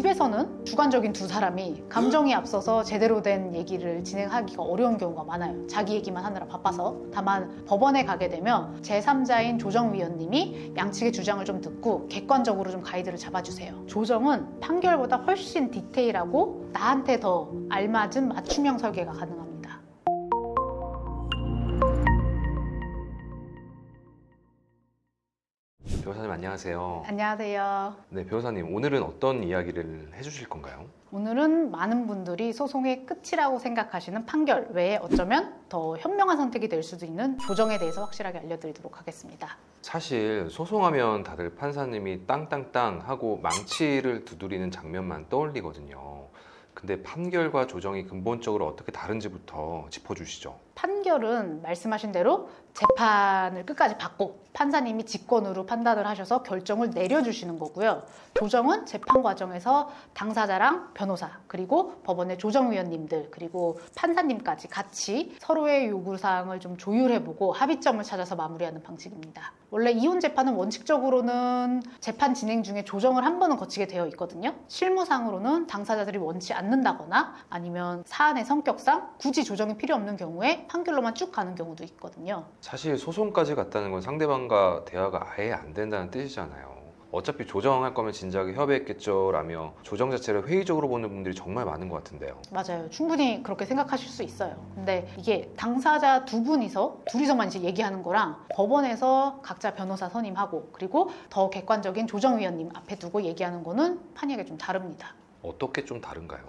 집에서는 주관적인 두 사람이 감정이 앞서서 제대로 된 얘기를 진행하기가 어려운 경우가 많아요. 자기 얘기만 하느라 바빠서. 다만 법원에 가게 되면 제3자인 조정위원님이 양측의 주장을 좀 듣고 객관적으로 좀 가이드를 잡아주세요. 조정은 판결보다 훨씬 디테일하고 나한테 더 알맞은 맞춤형 설계가 가능합니다. 변호사님 안녕하세요. 안녕하세요. 네, 변호사님 오늘은 어떤 이야기를 해주실 건가요? 오늘은 많은 분들이 소송의 끝이라고 생각하시는 판결 외에 어쩌면 더 현명한 선택이 될 수도 있는 조정에 대해서 확실하게 알려드리도록 하겠습니다. 사실 소송하면 다들 판사님이 땅땅땅 하고 망치를 두드리는 장면만 떠올리거든요. 근데 판결과 조정이 근본적으로 어떻게 다른지부터 짚어주시죠. 판결은 말씀하신 대로 재판을 끝까지 받고 판사님이 직권으로 판단을 하셔서 결정을 내려주시는 거고요. 조정은 재판 과정에서 당사자랑 변호사 그리고 법원의 조정위원님들 그리고 판사님까지 같이 서로의 요구사항을 좀 조율해보고 합의점을 찾아서 마무리하는 방식입니다. 원래 이혼 재판은 원칙적으로는 재판 진행 중에 조정을 한 번은 거치게 되어 있거든요. 실무상으로는 당사자들이 원치 않는다거나 아니면 사안의 성격상 굳이 조정이 필요 없는 경우에 판결로만 쭉 가는 경우도 있거든요. 사실 소송까지 갔다는 건 상대방과 대화가 아예 안 된다는 뜻이잖아요. 어차피 조정할 거면 진작에 협의했겠죠 라며 조정 자체를 회의적으로 보는 분들이 정말 많은 것 같은데요. 맞아요. 충분히 그렇게 생각하실 수 있어요. 근데 이게 당사자 둘이서만 이제 얘기하는 거랑 법원에서 각자 변호사 선임하고 그리고 더 객관적인 조정위원님 앞에 두고 얘기하는 거는 판이하게 좀 다릅니다. 어떻게 좀 다른가요?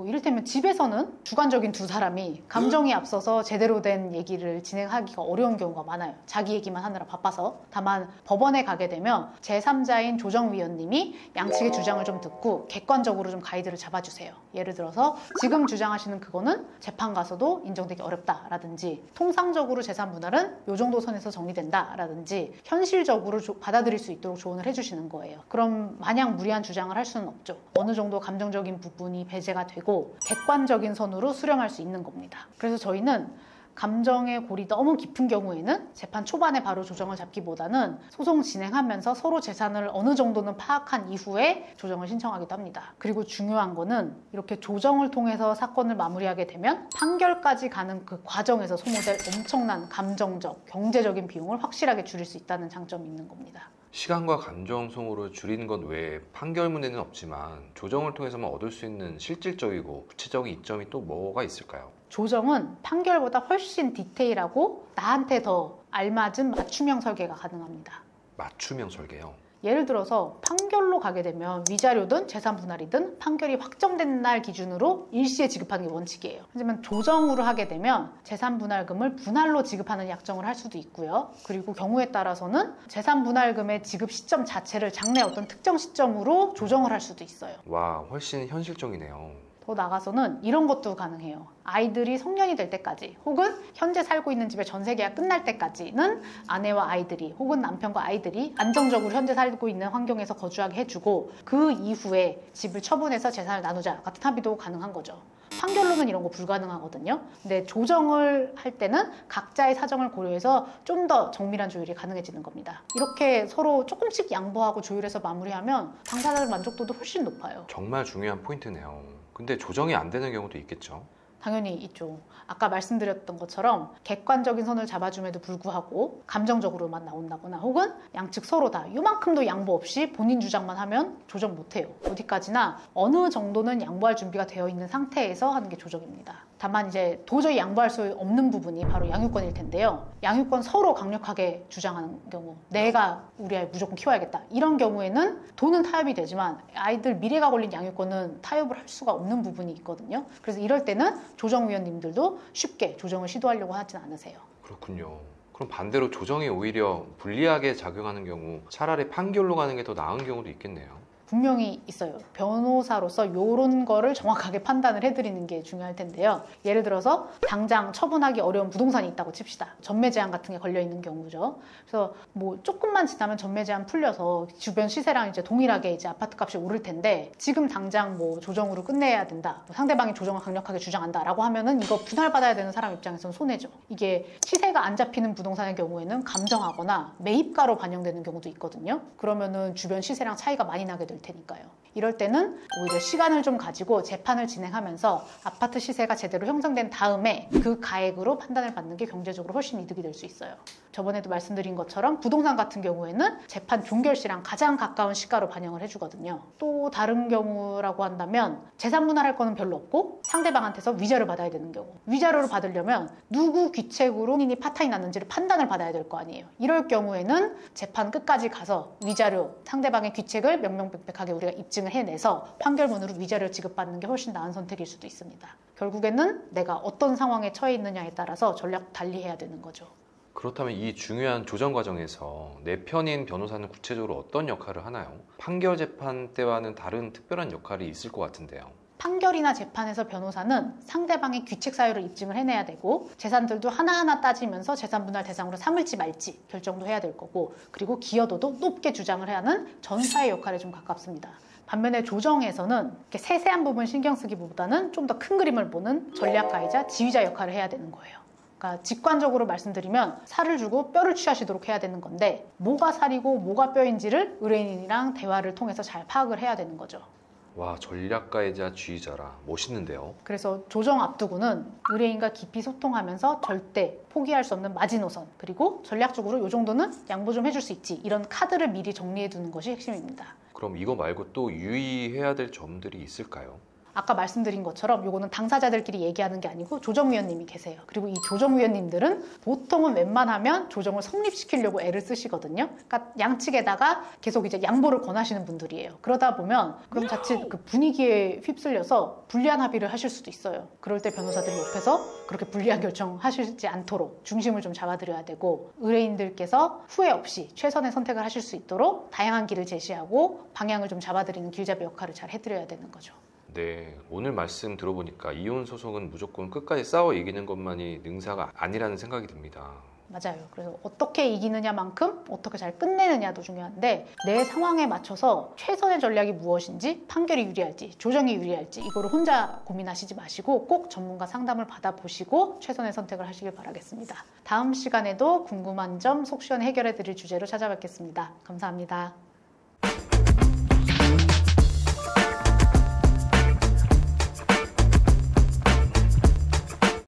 이를테면 집에서는 주관적인 두 사람이 감정이 앞서서 제대로 된 얘기를 진행하기가 어려운 경우가 많아요. 자기 얘기만 하느라 바빠서. 다만 법원에 가게 되면 제3자인 조정위원님이 양측의 주장을 좀 듣고 객관적으로 좀 가이드를 잡아주세요. 예를 들어서 지금 주장하시는 그거는 재판 가서도 인정되기 어렵다라든지 통상적으로 재산 분할은 이 정도 선에서 정리된다라든지 현실적으로 받아들일 수 있도록 조언을 해주시는 거예요. 그럼 마냥 무리한 주장을 할 수는 없죠. 어느 정도 감정적인 부분이 배제가 되고 객관적인 선으로 수렴할 수 있는 겁니다. 그래서 저희는 감정의 골이 너무 깊은 경우에는 재판 초반에 바로 조정을 잡기보다는 소송 진행하면서 서로 재산을 어느 정도는 파악한 이후에 조정을 신청하기도 합니다. 그리고 중요한 거는 이렇게 조정을 통해서 사건을 마무리하게 되면 판결까지 가는 그 과정에서 소모될 엄청난 감정적, 경제적인 비용을 확실하게 줄일 수 있다는 장점이 있는 겁니다. 시간과 감정 소모를 줄이는 것 외에 판결문에는 없지만 조정을 통해서만 얻을 수 있는 실질적이고 구체적인 이점이 또 뭐가 있을까요? 조정은 판결보다 훨씬 디테일하고 나한테 더 알맞은 맞춤형 설계가 가능합니다. 맞춤형 설계요? 예를 들어서 판결로 가게 되면 위자료든 재산 분할이든 판결이 확정된 날 기준으로 일시에 지급하는 게 원칙이에요. 하지만 조정으로 하게 되면 재산 분할금을 분할로 지급하는 약정을 할 수도 있고요. 그리고 경우에 따라서는 재산 분할금의 지급 시점 자체를 장래 어떤 특정 시점으로 조정을 할 수도 있어요. 와, 훨씬 현실적이네요. 더 나가서는 이런 것도 가능해요. 아이들이 성년이 될 때까지 혹은 현재 살고 있는 집의 전세 계약 끝날 때까지는 아내와 아이들이 혹은 남편과 아이들이 안정적으로 현재 살고 있는 환경에서 거주하게 해주고 그 이후에 집을 처분해서 재산을 나누자 같은 합의도 가능한 거죠. 판결로는 이런 거 불가능하거든요. 근데 조정을 할 때는 각자의 사정을 고려해서 좀 더 정밀한 조율이 가능해지는 겁니다. 이렇게 서로 조금씩 양보하고 조율해서 마무리하면 당사자들 만족도도 훨씬 높아요. 정말 중요한 포인트네요. 근데 조정이 안 되는 경우도 있겠죠? 당연히 있죠. 아까 말씀드렸던 것처럼 객관적인 선을 잡아줌에도 불구하고 감정적으로만 나온다거나 혹은 양측 서로 다 요만큼도 양보 없이 본인 주장만 하면 조정 못해요. 어디까지나 어느 정도는 양보할 준비가 되어 있는 상태에서 하는 게 조정입니다. 다만 이제 도저히 양보할 수 없는 부분이 바로 양육권일 텐데요. 양육권 서로 강력하게 주장하는 경우, 내가 우리 아이 무조건 키워야겠다 이런 경우에는 돈은 타협이 되지만 아이들 미래가 걸린 양육권은 타협을 할 수가 없는 부분이 있거든요. 그래서 이럴 때는 조정위원님들도 쉽게 조정을 시도하려고 하진 않으세요. 그렇군요. 그럼 반대로 조정이 오히려 불리하게 작용하는 경우 차라리 판결로 가는 게 더 나은 경우도 있겠네요. 분명히 있어요. 변호사로서 이런 거를 정확하게 판단을 해드리는 게 중요할 텐데요. 예를 들어서 당장 처분하기 어려운 부동산이 있다고 칩시다. 전매 제한 같은 게 걸려 있는 경우죠. 그래서 조금만 지나면 전매 제한 풀려서 주변 시세랑 이제 동일하게 이제 아파트 값이 오를 텐데 지금 당장 조정으로 끝내야 된다. 상대방이 조정을 강력하게 주장한다라고 하면은 이거 분할받아야 되는 사람 입장에서는 손해죠. 이게 시세가 안 잡히는 부동산의 경우에는 감정하거나 매입가로 반영되는 경우도 있거든요. 그러면은 주변 시세랑 차이가 많이 나게 되죠. 될 테니까요. 이럴 때는 오히려 시간을 좀 가지고 재판을 진행하면서 아파트 시세가 제대로 형성된 다음에 그 가액으로 판단을 받는 게 경제적으로 훨씬 이득이 될 수 있어요. 저번에도 말씀드린 것처럼 부동산 같은 경우에는 재판 종결 시랑 가장 가까운 시가로 반영을 해주거든요. 또 다른 경우라고 한다면 재산 분할할 거는 별로 없고 상대방한테서 위자료 받아야 되는 경우, 위자료를 받으려면 누구 귀책으로 본인이 파탄이 났는지를 판단을 받아야 될 거 아니에요. 이럴 경우에는 재판 끝까지 가서 위자료, 상대방의 귀책을 명명백백하게 우리가 입증을 해내서 판결문으로 위자료를 지급받는 게 훨씬 나은 선택일 수도 있습니다. 결국에는 내가 어떤 상황에 처해 있느냐에 따라서 전략 달리해야 되는 거죠. 그렇다면 이 중요한 조정 과정에서 내 편인 변호사는 구체적으로 어떤 역할을 하나요? 판결 재판 때와는 다른 특별한 역할이 있을 것 같은데요. 판결이나 재판에서 변호사는 상대방의 귀책 사유를 입증을 해내야 되고 재산들도 하나하나 따지면서 재산 분할 대상으로 삼을지 말지 결정도 해야 될 거고, 그리고 기여도도 높게 주장을 해야 하는 전사의 역할에 좀 가깝습니다. 반면에 조정에서는 이렇게 세세한 부분 신경 쓰기보다는 좀 더 큰 그림을 보는 전략가이자 지휘자 역할을 해야 되는 거예요. 그러니까 직관적으로 말씀드리면 살을 주고 뼈를 취하시도록 해야 되는 건데, 뭐가 살이고 뭐가 뼈인지를 의뢰인이랑 대화를 통해서 잘 파악을 해야 되는 거죠. 와, 전략가이자 지휘자라 멋있는데요. 그래서 조정 앞두고는 의뢰인과 깊이 소통하면서 절대 포기할 수 없는 마지노선, 그리고 전략적으로 이 정도는 양보 좀 해줄 수 있지, 이런 카드를 미리 정리해 두는 것이 핵심입니다. 그럼 이거 말고 또 유의해야 될 점들이 있을까요? 아까 말씀드린 것처럼 요거는 당사자들끼리 얘기하는 게 아니고 조정위원님이 계세요. 그리고 이 조정위원님들은 보통은 웬만하면 조정을 성립시키려고 애를 쓰시거든요. 그러니까 양측에다가 계속 이제 양보를 권하시는 분들이에요. 그러다 보면 그럼 자칫 그 분위기에 휩쓸려서 불리한 합의를 하실 수도 있어요. 그럴 때 변호사들이 옆에서 그렇게 불리한 결정하시지 않도록 중심을 좀 잡아드려야 되고, 의뢰인들께서 후회 없이 최선의 선택을 하실 수 있도록 다양한 길을 제시하고 방향을 좀 잡아드리는 길잡이 역할을 잘 해드려야 되는 거죠. 네, 오늘 말씀 들어보니까 이혼 소송은 무조건 끝까지 싸워 이기는 것만이 능사가 아니라는 생각이 듭니다. 맞아요. 그래서 어떻게 이기느냐만큼 어떻게 잘 끝내느냐도 중요한데, 내 상황에 맞춰서 최선의 전략이 무엇인지, 판결이 유리할지 조정이 유리할지 이거를 혼자 고민하시지 마시고 꼭 전문가 상담을 받아보시고 최선의 선택을 하시길 바라겠습니다. 다음 시간에도 궁금한 점 속 시원히 해결해 드릴 주제로 찾아뵙겠습니다. 감사합니다.